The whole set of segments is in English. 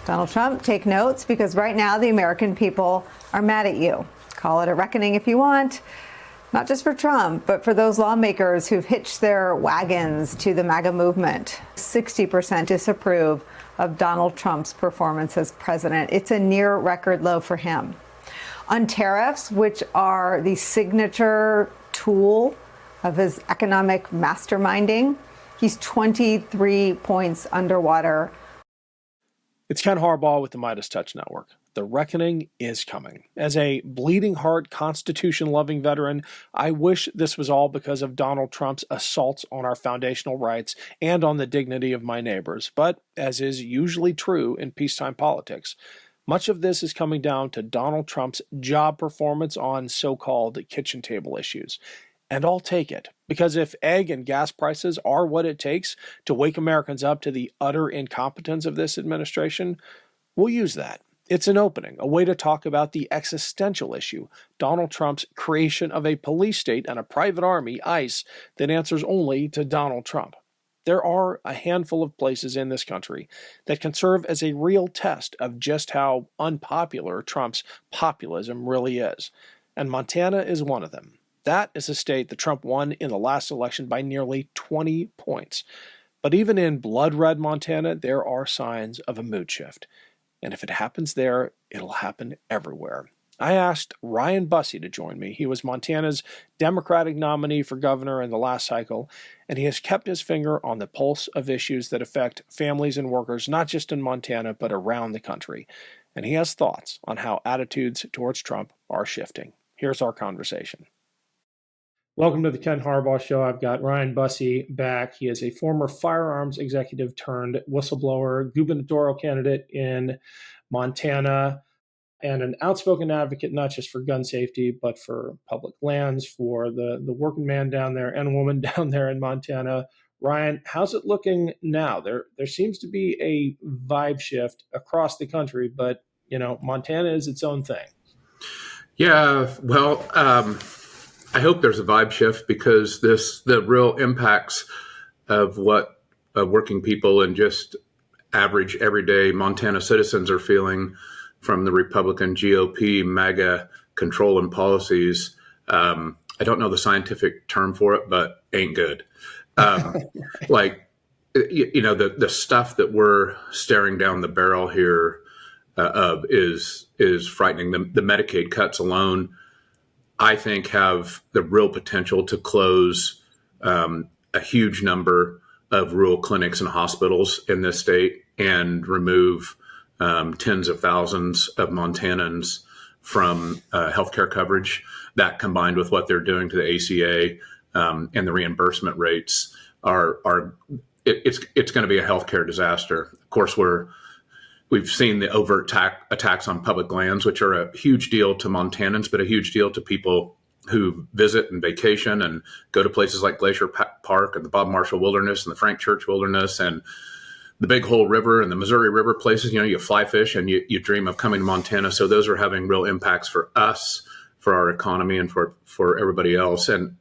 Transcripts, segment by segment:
Donald Trump, take notes, because right now the American people are mad at you. Call it a reckoning if you want, not just for Trump, but for those lawmakers who've hitched their wagons to the MAGA movement. 60% disapprove of Donald Trump's performance as president. It's a near record low for him. On tariffs, which are the signature tool of his economic masterminding, he's 23 points underwater. It's Ken Harbaugh with the Midas Touch Network. The reckoning is coming. As a bleeding heart, Constitution-loving veteran, I wish this was all because of Donald Trump's assaults on our foundational rights and on the dignity of my neighbors. But, as is usually true in peacetime politics, much of this is coming down to Donald Trump's job performance on so-called kitchen table issues. And I'll take it, because if egg and gas prices are what it takes to wake Americans up to the utter incompetence of this administration, we'll use that. It's an opening, a way to talk about the existential issue, Donald Trump's creation of a police state and a private army, ICE, that answers only to Donald Trump. There are a handful of places in this country that can serve as a real test of just how unpopular Trump's populism really is, and Montana is one of them. That is a state that Trump won in the last election by nearly 20 points. But even in blood-red Montana, there are signs of a mood shift. And if it happens there, it'll happen everywhere. I asked Ryan Busse to join me. He was Montana's Democratic nominee for governor in the last cycle, and he has kept his finger on the pulse of issues that affect families and workers, not just in Montana, but around the country. And he has thoughts on how attitudes towards Trump are shifting. Here's our conversation. Welcome to the Ken Harbaugh Show. I've got Ryan Busse back. He is a former firearms executive turned whistleblower, gubernatorial candidate in Montana, and an outspoken advocate not just for gun safety, but for public lands, for the working man down there and woman down there in Montana. Ryan, how's it looking now? There seems to be a vibe shift across the country, but Montana is its own thing. Yeah, well, I hope there's a vibe shift, because the real impacts of what working people and just average everyday Montana citizens are feeling from the Republican GOP MAGA control and policies. I don't know the scientific term for it, but ain't good. The stuff that we're staring down the barrel here of is frightening. The Medicaid cuts alone, I think, have the real potential to close a huge number of rural clinics and hospitals in this state and remove tens of thousands of Montanans from healthcare coverage. That, combined with what they're doing to the ACA and the reimbursement rates, it's going to be a healthcare disaster. Of course, we've seen the overt attacks on public lands, which are a huge deal to Montanans, but a huge deal to people who visit and vacation and go to places like Glacier Park and the Bob Marshall Wilderness and the Frank Church Wilderness and the Big Hole River and the Missouri River places. You fly fish and you dream of coming to Montana. So those are having real impacts for us, for our economy, and for everybody else. And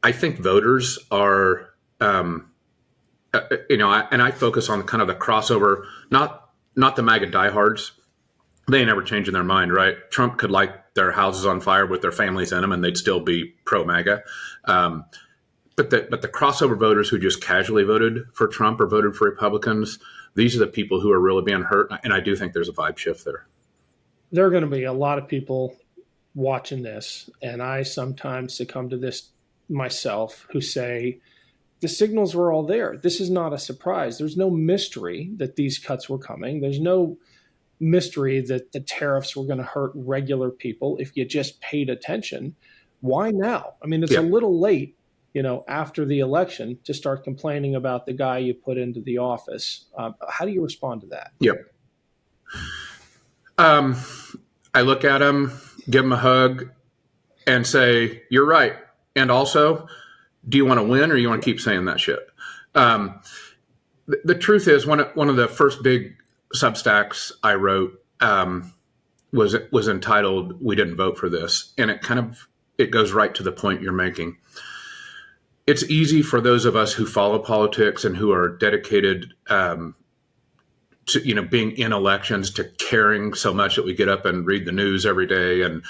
I think voters are, and I focus on kind of the crossover, not the MAGA diehards. They ain't ever changing their mind, right? Trump could light their houses on fire with their families in them, and they'd still be pro-MAGA. But the crossover voters who just casually voted for Trump or voted for Republicans, these are the people who are really being hurt. And I do think there's a vibe shift there. There are going to be a lot of people watching this, and I sometimes succumb to this myself, who say, the signals were all there. This is not a surprise. There's no mystery that these cuts were coming. There's no mystery that the tariffs were going to hurt regular people if you just paid attention. Why now? I mean, it's a little late, after the election to start complaining about the guy you put into the office. How do you respond to that? Yep. I look at him, give him a hug, and say, you're right. And also, do you want to win or you want to keep saying that shit? The truth is, one of the first big Substacks I wrote was entitled "We Didn't Vote for This," and it goes right to the point you're making. It's easy for those of us who follow politics and who are dedicated to, being in elections, to caring so much that we get up and read the news every day and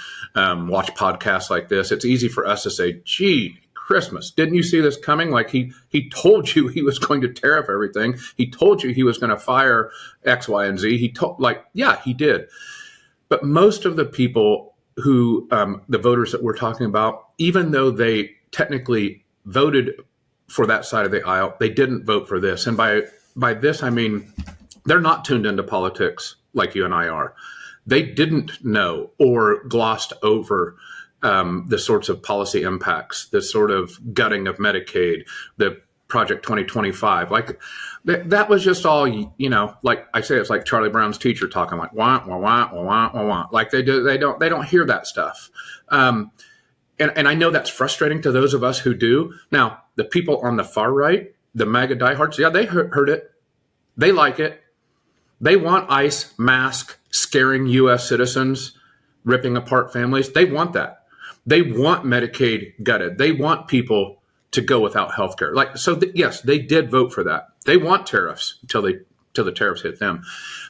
watch podcasts like this. It's easy for us to say, gee, Christmas, didn't you see this coming? Like he told you he was going to tariff everything. He told you he was going to fire X, Y, and Z. Yeah, he did. But most of the people who, the voters that we're talking about, even though they technically voted for that side of the aisle, they didn't vote for this. And by this, I mean, they're not tuned into politics like you and I are. They didn't know or glossed over the sorts of policy impacts, the sort of gutting of Medicaid, the Project 2025. Like that was just all, like I say, it's like Charlie Brown's teacher talking, like wah, wah, wah, wah, wah, wah, wah. Like they don't hear that stuff. And I know that's frustrating to those of us who do. Now, the people on the far right, the MAGA diehards, yeah, they heard it. They like it. They want ICE mask scaring U.S. citizens, ripping apart families. They want that. They want Medicaid gutted. They want people to go without health care. Yes, they did vote for that. They want tariffs till the tariffs hit them.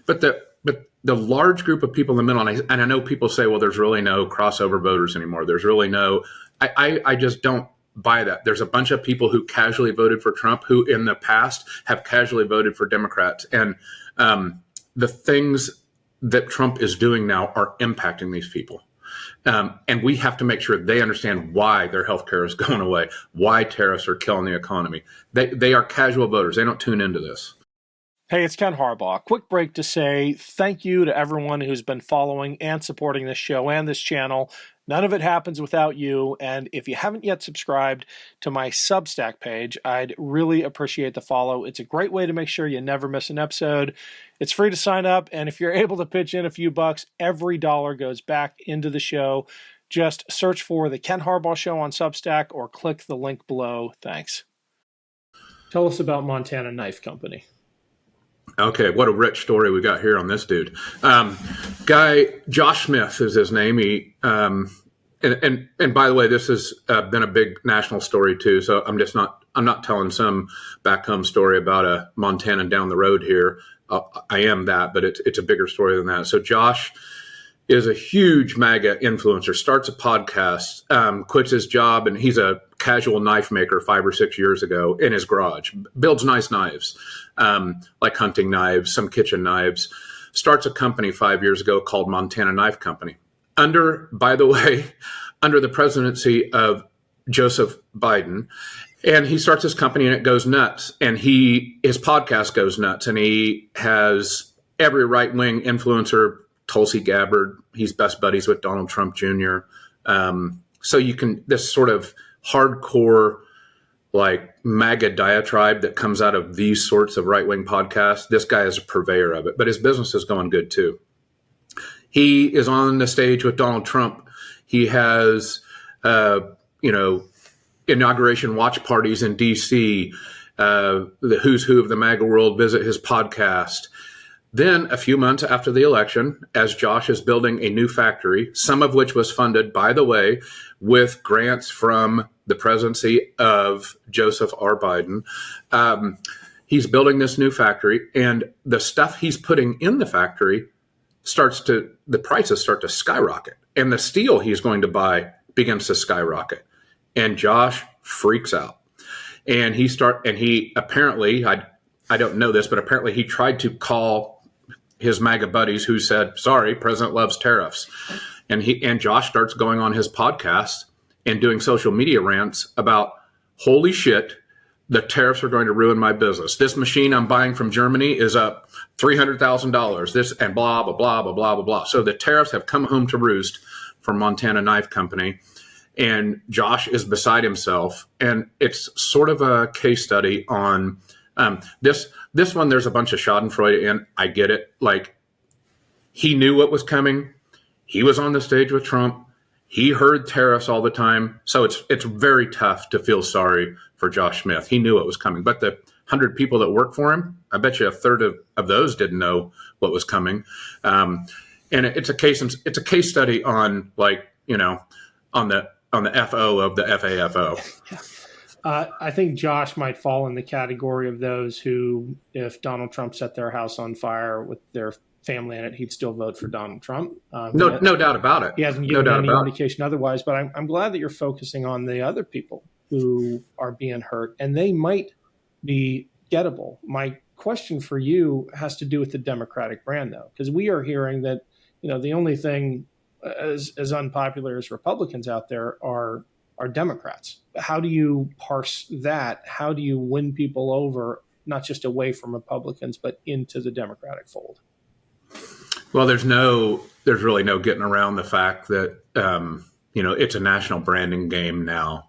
But the large group of people in the middle, and I know people say, well, there's really no crossover voters anymore. There's really no, I just don't buy that. There's a bunch of people who casually voted for Trump who in the past have casually voted for Democrats. And the things that Trump is doing now are impacting these people. And we have to make sure they understand why their health care is going away, why tariffs are killing the economy. They are casual voters. They don't tune into this. Hey, it's Ken Harbaugh. Quick break to say thank you to everyone who's been following and supporting this show and this channel. None of it happens without you. And if you haven't yet subscribed to my Substack page, I'd really appreciate the follow. It's a great way to make sure you never miss an episode. It's free to sign up. And if you're able to pitch in a few bucks, every dollar goes back into the show. Just search for The Ken Harbaugh Show on Substack or click the link below. Thanks. Tell us about Montana Knife Company. Okay, what a rich story we got here on this dude. Guy, Josh Smith is his name. He and by the way, this has been a big national story too. So I'm not telling some back home story about a Montanan down the road here. I am that, but it's a bigger story than that. So Josh is a huge MAGA influencer, starts a podcast, quits his job, and he's a casual knife maker 5 or 6 years ago in his garage, builds nice knives, like hunting knives, some kitchen knives, starts a company 5 years ago called Montana Knife Company. By the way, under the presidency of Joseph Biden. And he starts his company and it goes nuts. And his podcast goes nuts. And he has every right-wing influencer, Tulsi Gabbard, he's best buddies with Donald Trump Jr. So this sort of hardcore, like MAGA diatribe that comes out of these sorts of right-wing podcasts, this guy is a purveyor of it, but his business is going good too. He is on the stage with Donald Trump. He has, inauguration watch parties in DC. The who's who of the MAGA world visit his podcast. Then a few months after the election, as Josh is building a new factory, some of which was funded, by the way, with grants from the presidency of Joseph R. Biden, he's building this new factory, and the stuff he's putting in the factory the prices start to skyrocket, and the steel he's going to buy begins to skyrocket, and Josh freaks out, and he apparently, I don't know this, but apparently he tried to call his MAGA buddies who said, sorry, President loves tariffs. And Josh starts going on his podcast and doing social media rants about, holy shit, the tariffs are going to ruin my business. This machine I'm buying from Germany is up $300,000. This and blah, blah, blah, blah, blah, blah, blah. So the tariffs have come home to roost for Montana Knife Company. And Josh is beside himself. And it's sort of a case study on this one. There's a bunch of schadenfreude in. I get it. Like, he knew what was coming. He was on the stage with Trump. He heard tariffs all the time. So it's very tough to feel sorry for Josh Smith. He knew what was coming. But the 100 people that work for him, I bet you a third of those didn't know what was coming. And it's a case study on, like, on the FO of the FAFO. I think Josh might fall in the category of those who, if Donald Trump set their house on fire with their family in it, he'd still vote for Donald Trump. No doubt about it. He hasn't No given doubt any about it. indication otherwise, but I'm glad that you're focusing on the other people who are being hurt, and they might be gettable. My question for you has to do with the Democratic brand, though, because we are hearing that, the only thing as unpopular as Republicans out there are Democrats. How do you parse that? How do you win people over, not just away from Republicans, but into the Democratic fold? Well, there's really no getting around the fact that, it's a national branding game now.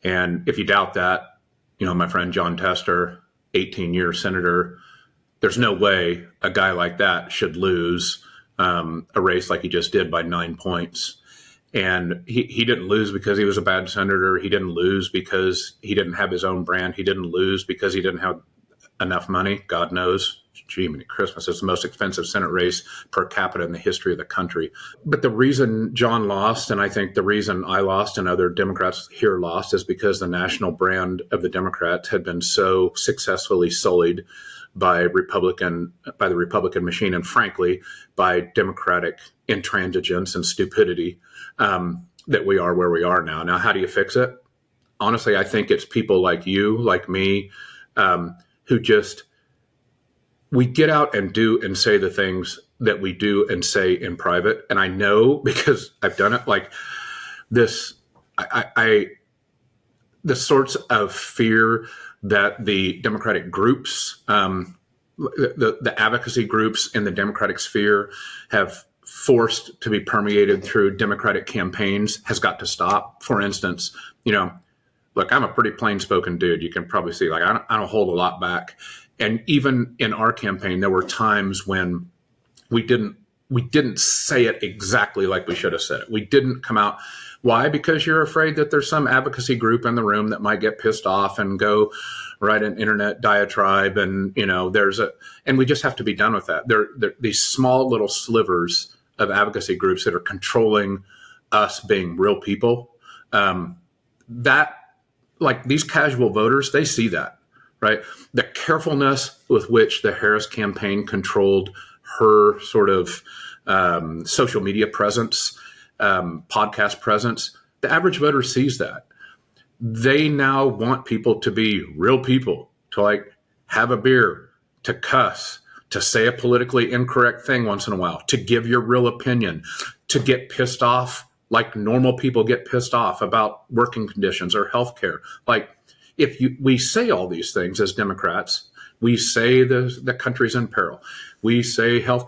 And if you doubt that, my friend John Tester, 18-year senator, there's no way a guy like that should lose a race like he just did by 9 points. And he didn't lose because he was a bad senator. He didn't lose because he didn't have his own brand. He didn't lose because he didn't have enough money. God knows. Gee, many Christmas. It's the most expensive Senate race per capita in the history of the country. But the reason John lost, and I think the reason I lost and other Democrats here lost, is because the national brand of the Democrats had been so successfully sullied by the Republican machine, and frankly, by Democratic intransigence and stupidity, that we are where we are now. Now, how do you fix it? Honestly, I think it's people like you, like me, who just, we get out and do and say the things that we do and say in private. And I know, because I've done it, like this, the sorts of fear that the Democratic groups, the advocacy groups in the Democratic sphere have forced to be permeated through Democratic campaigns has got to stop. For instance, look, I'm a pretty plain-spoken dude. You can probably see, like, I don't hold a lot back. And even in our campaign, there were times when we didn't say it exactly like we should have said it. We didn't come out. Why? Because you're afraid that there's some advocacy group in the room that might get pissed off and go write an internet diatribe. And, and we just have to be done with that. There these small little slivers of advocacy groups that are controlling us being real people. That, like, these casual voters, they see that, right? The carefulness with which the Harris campaign controlled her sort of social media presence, podcast presence, the average voter sees that. They now want people to be real people, to, like, have a beer, to cuss, to say a politically incorrect thing once in a while, to give your real opinion, to get pissed off like normal people get pissed off about working conditions or healthcare. Like, we say all these things as Democrats, we say the country's in peril, we say health,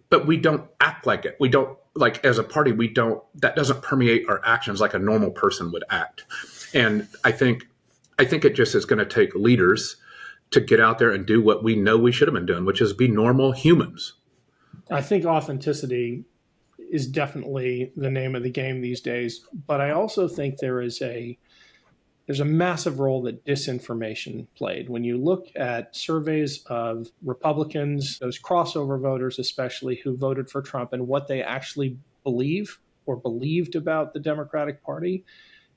but we don't act like it. We don't, like, as a party, that doesn't permeate our actions like a normal person would act. And I think it just is going to take leaders to get out there and do what we know we should have been doing, which is be normal humans. I think authenticity is definitely the name of the game these days. But I also think there's a massive role that disinformation played. When you look at surveys of Republicans, those crossover voters especially, who voted for Trump, and what they actually believe or believed about the Democratic Party,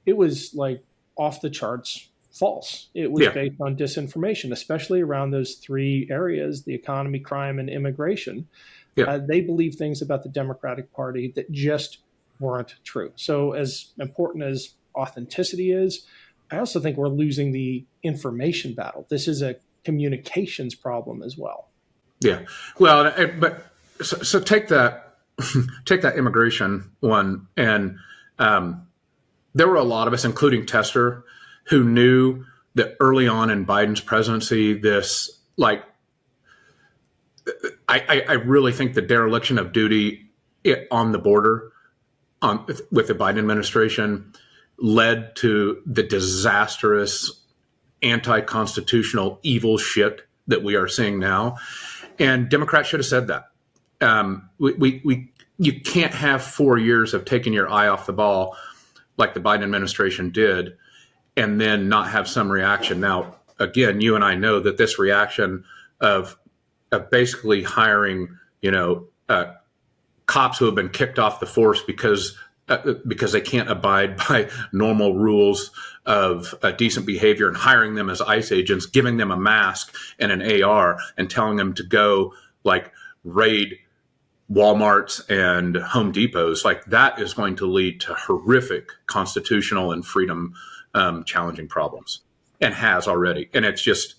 it was like off the charts false. It was based on disinformation, especially around those three areas: the economy, crime, and immigration. They believe things about the Democratic Party that just weren't true. So as important as authenticity is, I also think we're losing the information battle. This is a communications problem as well. Yeah. Well, but so take that immigration one. And there were a lot of us, including Tester, who knew that early on in Biden's presidency, this, like, I really think the dereliction of duty on the border with the Biden administration led to the disastrous, anti-constitutional, evil shit that we are seeing now. And Democrats should have said that. You can't have 4 years of taking your eye off the ball like the Biden administration did and then not have some reaction. Now, again, you and I know that this reaction of basically hiring, cops who have been kicked off the force because because they can't abide by normal rules of decent behavior, and hiring them as ICE agents, giving them a mask and an AR and telling them to go like raid Walmarts and Home Depots, like that is going to lead to horrific constitutional and freedom challenging problems, and has already. And it's just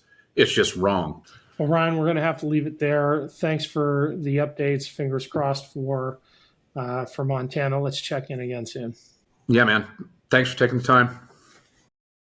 wrong. Well, Ryan, we're going to have to leave it there. Thanks for the updates. Fingers crossed for Montana. Let's check in again soon. Yeah, man. Thanks for taking the time.